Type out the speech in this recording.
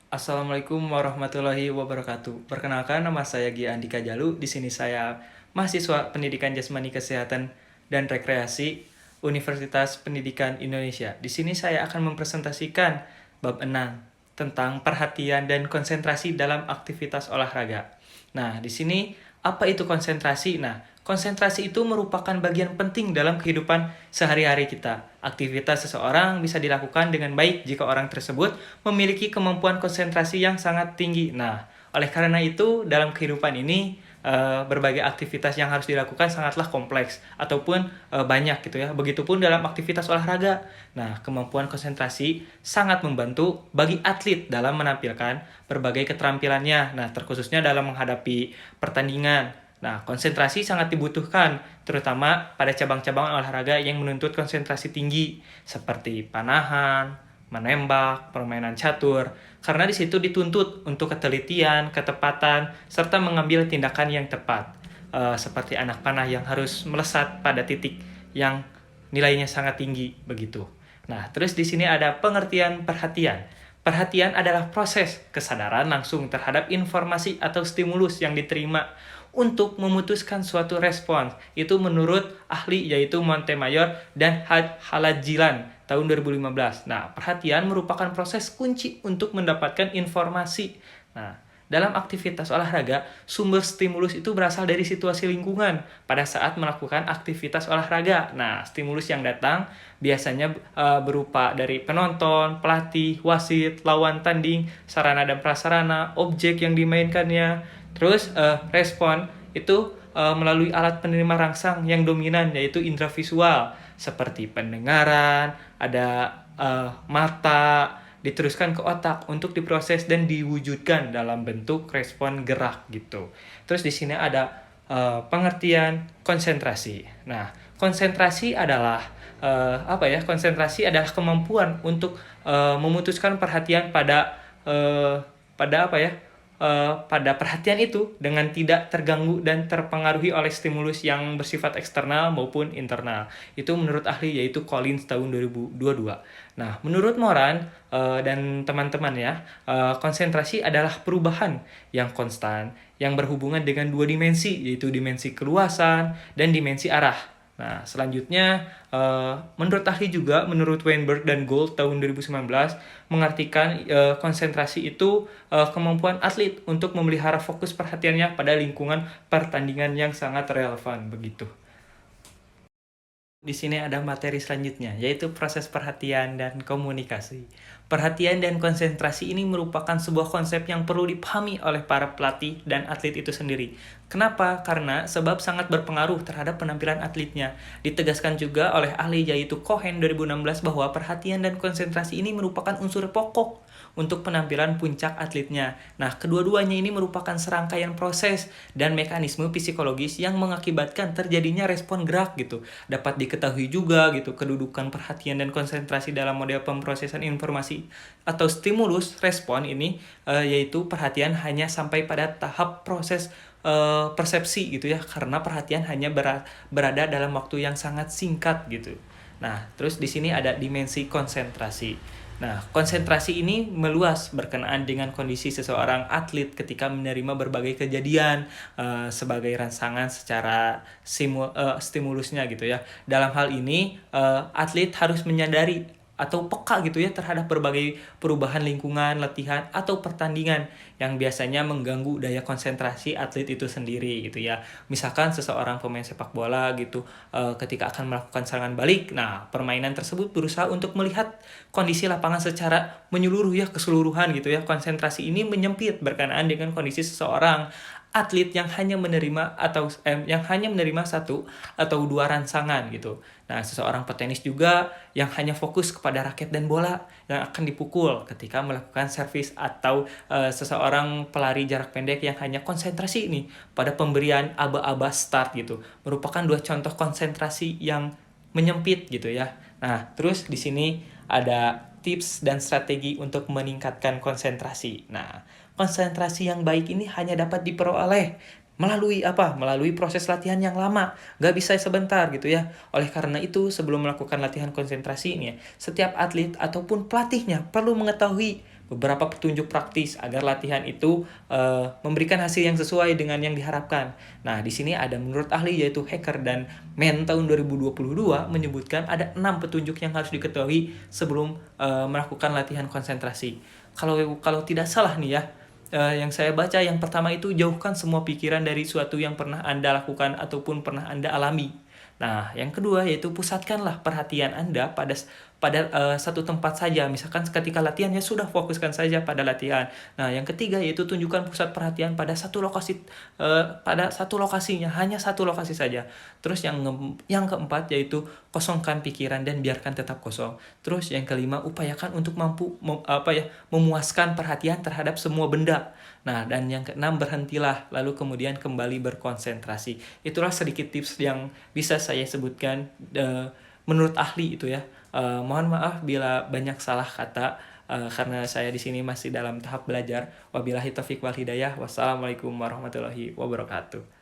Assalamualaikum warahmatullahi wabarakatuh. Perkenalkan, nama saya Gia Andika Jalu. Di sini saya mahasiswa Pendidikan Jasmani Kesehatan dan Rekreasi Universitas Pendidikan Indonesia. Di sini saya akan mempresentasikan bab 6 tentang perhatian dan konsentrasi dalam aktivitas olahraga. Nah, di sini apa itu konsentrasi? Nah, konsentrasi itu merupakan bagian penting dalam kehidupan sehari-hari kita. Aktivitas seseorang bisa dilakukan dengan baik jika orang tersebut memiliki kemampuan konsentrasi yang sangat tinggi. Nah, oleh karena itu, dalam kehidupan ini, berbagai aktivitas yang harus dilakukan sangatlah kompleks ataupun banyak gitu ya. Begitupun dalam aktivitas olahraga. Nah, kemampuan konsentrasi sangat membantu bagi atlet dalam menampilkan berbagai keterampilannya. Nah, terkhususnya dalam menghadapi pertandingan. Nah, konsentrasi sangat dibutuhkan, terutama pada cabang-cabang olahraga yang menuntut konsentrasi tinggi, seperti panahan, menembak, permainan catur, karena di situ dituntut untuk ketelitian, ketepatan, serta mengambil tindakan yang tepat, seperti anak panah yang harus melesat pada titik yang nilainya sangat tinggi, begitu. Nah, terus di sini ada pengertian perhatian. Perhatian adalah proses kesadaran langsung terhadap informasi atau stimulus yang diterima untuk memutuskan suatu respons. Itu menurut ahli yaitu Montemayor dan Halajilan tahun 2015. Nah, perhatian merupakan proses kunci untuk mendapatkan informasi. Nah, dalam aktivitas olahraga, sumber stimulus itu berasal dari situasi lingkungan pada saat melakukan aktivitas olahraga. Nah, stimulus yang datang biasanya berupa dari penonton, pelatih, wasit, lawan tanding, sarana dan prasarana, objek yang dimainkannya. Terus respon itu melalui alat penerima rangsang yang dominan yaitu indera visual seperti pendengaran, ada mata, diteruskan ke otak untuk diproses dan diwujudkan dalam bentuk respon gerak gitu. Terus di sini ada pengertian konsentrasi. Nah, konsentrasi adalah Konsentrasi adalah kemampuan untuk memutuskan perhatian pada perhatian itu dengan tidak terganggu dan terpengaruhi oleh stimulus yang bersifat eksternal maupun internal. Itu menurut ahli yaitu Collins tahun 2022. Nah, menurut Moran dan teman-teman ya, konsentrasi adalah perubahan yang konstan yang berhubungan dengan dua dimensi, yaitu dimensi keluasan dan dimensi arah. Nah, selanjutnya, menurut ahli juga, menurut Weinberg dan Gold tahun 2019, mengartikan konsentrasi itu kemampuan atlet untuk memelihara fokus perhatiannya pada lingkungan pertandingan yang sangat relevan, begitu. Di sini ada materi selanjutnya, yaitu proses perhatian dan komunikasi. Perhatian dan konsentrasi ini merupakan sebuah konsep yang perlu dipahami oleh para pelatih dan atlet itu sendiri. Kenapa? Karena sebab sangat berpengaruh terhadap penampilan atletnya. Ditegaskan juga oleh ahli yaitu Cohen 2016 bahwa perhatian dan konsentrasi ini merupakan unsur pokok untuk penampilan puncak atletnya. Nah, kedua-duanya ini merupakan serangkaian proses dan mekanisme psikologis yang mengakibatkan terjadinya respon gerak gitu. Dapat diketahui juga gitu kedudukan perhatian dan konsentrasi dalam model pemrosesan informasi atau stimulus respon ini yaitu perhatian hanya sampai pada tahap proses persepsi gitu ya, karena perhatian hanya berada dalam waktu yang sangat singkat gitu. Nah, terus di sini ada dimensi konsentrasi. Nah, konsentrasi ini meluas berkenaan dengan kondisi seseorang atlet ketika menerima berbagai kejadian sebagai rangsangan secara stimulusnya gitu ya. Dalam hal ini, atlet harus menyadari atau peka gitu ya terhadap berbagai perubahan lingkungan, latihan, atau pertandingan yang biasanya mengganggu daya konsentrasi atlet itu sendiri gitu ya. Misalkan seseorang pemain sepak bola gitu ketika akan melakukan serangan balik, nah permainan tersebut berusaha untuk melihat kondisi lapangan secara menyeluruh ya, keseluruhan gitu ya. Konsentrasi ini menyempit berkenaan dengan kondisi seseorang atlet yang hanya menerima satu atau dua rangsangan gitu. Nah, seseorang petenis juga yang hanya fokus kepada raket dan bola yang akan dipukul ketika melakukan servis, atau seseorang pelari jarak pendek yang hanya konsentrasi nih pada pemberian aba-aba start gitu. Merupakan dua contoh konsentrasi yang menyempit gitu ya. Nah, terus di sini ada tips dan strategi untuk meningkatkan konsentrasi. Nah, konsentrasi yang baik ini hanya dapat diperoleh melalui apa? Melalui proses latihan yang lama. Gak bisa sebentar gitu ya. Oleh karena itu, sebelum melakukan latihan konsentrasi ini, setiap atlet ataupun pelatihnya perlu mengetahui beberapa petunjuk praktis agar latihan itu memberikan hasil yang sesuai dengan yang diharapkan. Nah, di sini ada menurut ahli yaitu Hacker dan Men tahun 2022 menyebutkan ada 6 petunjuk yang harus diketahui sebelum melakukan latihan konsentrasi. Kalau tidak salah nih ya, yang saya baca yang pertama itu jauhkan semua pikiran dari suatu yang pernah Anda lakukan ataupun pernah Anda alami. Nah, yang kedua yaitu pusatkanlah perhatian Anda pada satu tempat saja. Misalkan ketika latihan ya sudah fokuskan saja pada latihan. Nah, yang ketiga yaitu tunjukkan pusat perhatian pada satu lokasinya, hanya satu lokasi saja. Terus yang keempat yaitu kosongkan pikiran dan biarkan tetap kosong. Terus yang kelima upayakan untuk memuaskan perhatian terhadap semua benda. Nah, dan yang keenam berhentilah lalu kemudian kembali berkonsentrasi. Itulah sedikit tips yang bisa saya sebutkan menurut ahli itu ya. Mohon maaf bila banyak salah kata karena saya di sini masih dalam tahap belajar. Wabillahi taufiq wal hidayah. Wassalamualaikum warahmatullahi wabarakatuh.